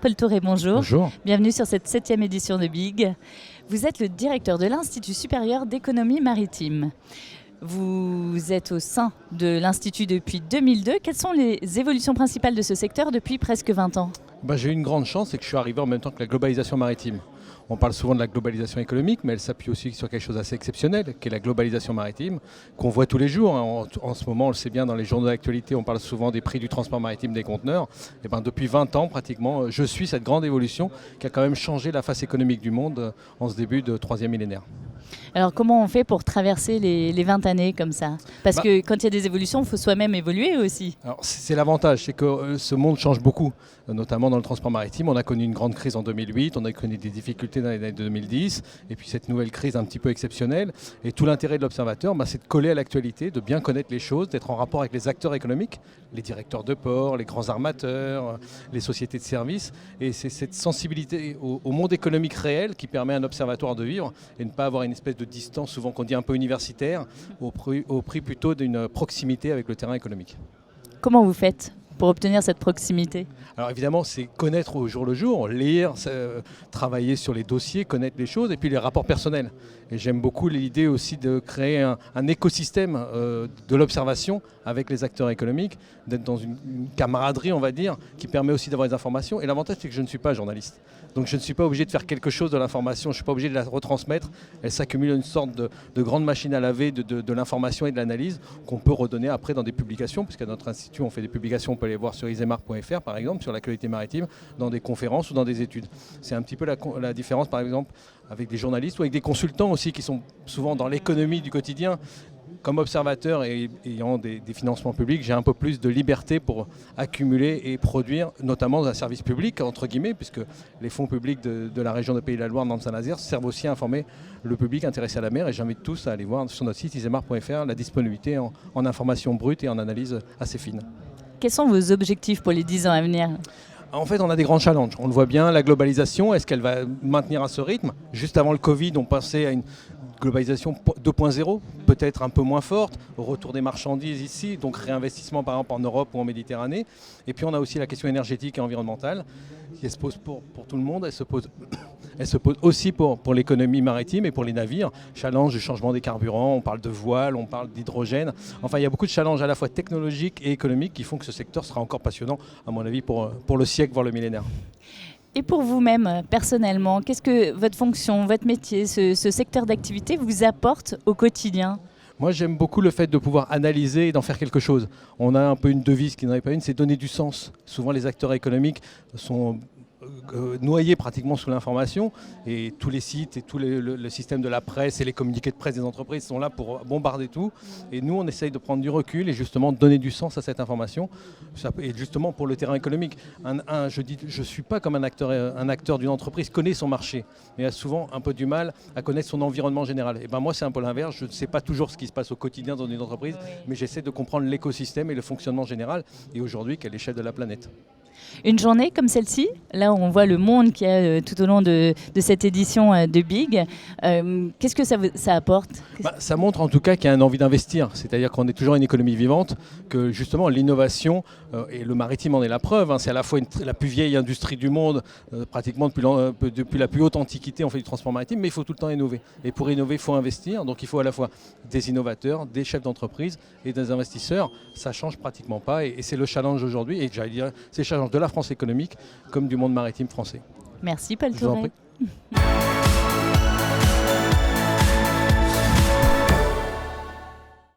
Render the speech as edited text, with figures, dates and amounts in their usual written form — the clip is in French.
Paul Touré, bonjour. Bonjour. Bienvenue sur cette 7e édition de BIG. Vous êtes le directeur de l'Institut supérieur d'économie maritime. Vous êtes au sein de l'Institut depuis 2002. Quelles sont les évolutions principales de ce secteur depuis presque 20 ans ? J'ai eu une grande chance, c'est que je suis arrivé en même temps que la globalisation maritime. On parle souvent de la globalisation économique, mais elle s'appuie aussi sur quelque chose d'assez exceptionnel, qui est la globalisation maritime, qu'on voit tous les jours. En ce moment, on le sait bien, dans les journaux d'actualité, on parle souvent des prix du transport maritime des conteneurs. Depuis 20 ans, pratiquement, je suis cette grande évolution qui a quand même changé la face économique du monde en ce début de 3e millénaire. Alors comment on fait pour traverser les 20 années comme ça ? Parce que quand il y a des évolutions, il faut soi-même évoluer aussi. Alors, c'est l'avantage, c'est que ce monde change beaucoup, notamment dans le transport maritime. On a connu une grande crise en 2008, on a connu des difficultés dans les années 2010, et puis cette nouvelle crise un petit peu exceptionnelle. Et tout l'intérêt de l'observateur, c'est de coller à l'actualité, de bien connaître les choses, d'être en rapport avec les acteurs économiques, les directeurs de port, les grands armateurs, les sociétés de services. Et c'est cette sensibilité au monde économique réel qui permet à un observatoire de vivre et de ne pas avoir une espèce de distance, souvent qu'on dit un peu universitaire, au prix plutôt d'une proximité avec le terrain économique. Comment vous faites pour obtenir cette proximité ? Alors évidemment, c'est connaître au jour le jour, lire, travailler sur les dossiers, connaître les choses et puis les rapports personnels. Et j'aime beaucoup l'idée aussi de créer un écosystème de l'observation avec les acteurs économiques, d'être dans une camaraderie, on va dire, qui permet aussi d'avoir des informations. Et l'avantage, c'est que je ne suis pas journaliste. Donc je ne suis pas obligé de faire quelque chose de l'information, je ne suis pas obligé de la retransmettre. Elle s'accumule une sorte de grande machine à laver de l'information et de l'analyse qu'on peut redonner après dans des publications, puisqu'à notre institut, on fait des publications, on peut les voir sur isemar.fr par exemple, sur l'actualité maritime, dans des conférences ou dans des études. C'est un petit peu la différence par exemple avec des journalistes ou avec des consultants aussi qui sont souvent dans l'économie du quotidien. Comme observateur et ayant des financements publics, j'ai un peu plus de liberté pour accumuler et produire, notamment un service public, entre guillemets, puisque les fonds publics de la région de Pays de la Loire, Nantes-Saint-Nazaire, servent aussi à informer le public intéressé à la mer. Et j'invite tous à aller voir sur notre site isemar.fr la disponibilité en informations brutes et en analyse assez fine. Quels sont vos objectifs pour les 10 ans à venir ? En fait, on a des grands challenges. On le voit bien, la globalisation, est-ce qu'elle va maintenir à ce rythme ? Juste avant le Covid, on passait à une globalisation 2.0, peut-être un peu moins forte, retour des marchandises ici, donc réinvestissement par exemple en Europe ou en Méditerranée. Et puis on a aussi la question énergétique et environnementale, qui se pose pour tout le monde, elle se pose aussi pour l'économie maritime et pour les navires. Challenge du changement des carburants, on parle de voile, on parle d'hydrogène. Enfin, il y a beaucoup de challenges à la fois technologiques et économiques qui font que ce secteur sera encore passionnant, à mon avis, pour le siècle, voire le millénaire. Et pour vous-même, personnellement, qu'est-ce que votre fonction, votre métier, ce secteur d'activité vous apporte au quotidien ? Moi, j'aime beaucoup le fait de pouvoir analyser et d'en faire quelque chose. On a un peu une devise qui n'en est pas une, c'est donner du sens. Souvent, les acteurs économiques sont noyés pratiquement sous l'information et tous les sites et tout le système de la presse et les communiqués de presse des entreprises sont là pour bombarder tout. Et nous, on essaye de prendre du recul et justement donner du sens à cette information. Et justement pour le terrain économique, je ne suis pas comme un acteur d'une entreprise connaît son marché, mais a souvent un peu du mal à connaître son environnement général. Et moi, c'est un peu l'inverse. Je ne sais pas toujours ce qui se passe au quotidien dans une entreprise, mais j'essaie de comprendre l'écosystème et le fonctionnement général. Et aujourd'hui, qu'à l'échelle de la planète. Une journée comme celle-ci, là où on voit le monde qu'il y a tout au long de cette édition de BIG, qu'est-ce que ça apporte ? Ça montre en tout cas qu'il y a une envie d'investir, c'est-à-dire qu'on est toujours une économie vivante, que justement l'innovation, et le maritime en est la preuve, c'est à la fois la plus vieille industrie du monde, pratiquement depuis la plus haute antiquité on fait du transport maritime, mais il faut tout le temps innover. Et pour innover, il faut investir, donc il faut à la fois des innovateurs, des chefs d'entreprise et des investisseurs. Ça ne change pratiquement pas et c'est le challenge aujourd'hui, et j'allais dire c'est le challenge de la France économique comme du monde maritime français. Merci Paul Je vous en Touré. prie.